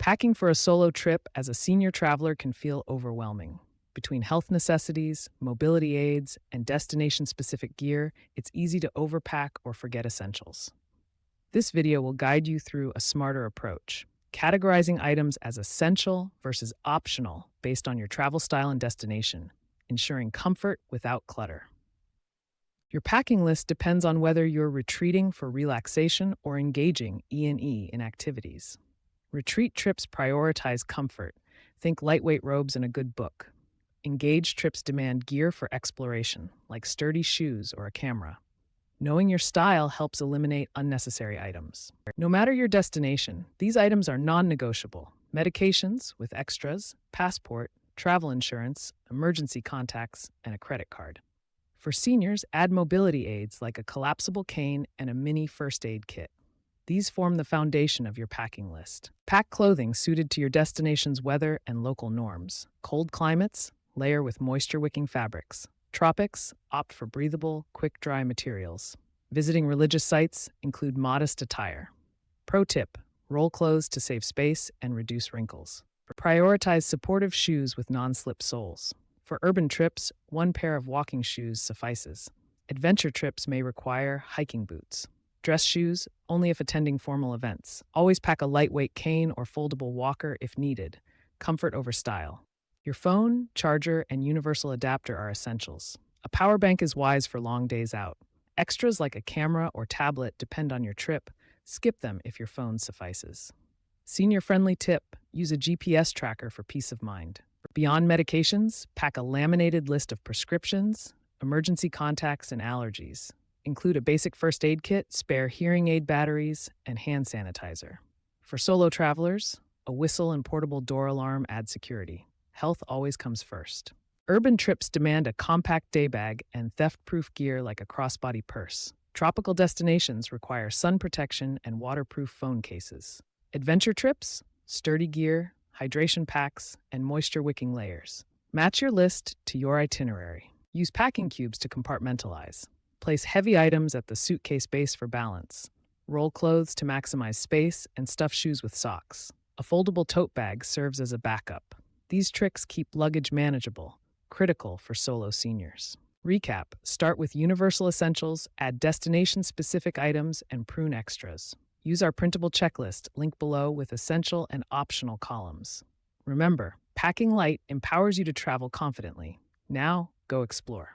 Packing for a solo trip as a senior traveler can feel overwhelming. Between health necessities, mobility aids, and destination specific gear, it's easy to overpack or forget essentials. This video will guide you through a smarter approach, categorizing items as essential versus optional based on your travel style and destination, ensuring comfort without clutter. Your packing list depends on whether you're retreating for relaxation or engaging E&E in activities. Retreat trips prioritize comfort. Think lightweight robes and a good book. Engaged trips demand gear for exploration, like sturdy shoes or a camera. Knowing your style helps eliminate unnecessary items. No matter your destination, these items are non-negotiable. Medications with extras, passport, travel insurance, emergency contacts, and a credit card. For seniors, add mobility aids like a collapsible cane and a mini first aid kit. These form the foundation of your packing list. Pack clothing suited to your destination's weather and local norms. Cold climates, layer with moisture-wicking fabrics. Tropics, opt for breathable, quick-dry materials. Visiting religious sites, include modest attire. Pro tip, roll clothes to save space and reduce wrinkles. Prioritize supportive shoes with non-slip soles. For urban trips, one pair of walking shoes suffices. Adventure trips may require hiking boots. Dress shoes, only if attending formal events. Always pack a lightweight cane or foldable walker if needed. Comfort over style. Your phone, charger, and universal adapter are essentials. A power bank is wise for long days out. Extras like a camera or tablet depend on your trip. Skip them if your phone suffices. Senior-friendly tip, use a GPS tracker for peace of mind. Beyond medications, pack a laminated list of prescriptions, emergency contacts, and allergies. Include a basic first aid kit, spare hearing aid batteries, and hand sanitizer. For solo travelers, a whistle and portable door alarm add security. Health always comes first. Urban trips demand a compact day bag and theft-proof gear like a crossbody purse. Tropical destinations require sun protection and waterproof phone cases. Adventure trips, sturdy gear, hydration packs, and moisture-wicking layers. Match your list to your itinerary. Use packing cubes to compartmentalize. Place heavy items at the suitcase base for balance. Roll clothes to maximize space and stuff shoes with socks. A foldable tote bag serves as a backup. These tricks keep luggage manageable, critical for solo seniors. Recap: start with universal essentials, add destination-specific items, and prune extras. Use our printable checklist, linked below, with essential and optional columns. Remember, packing light empowers you to travel confidently. Now, go explore.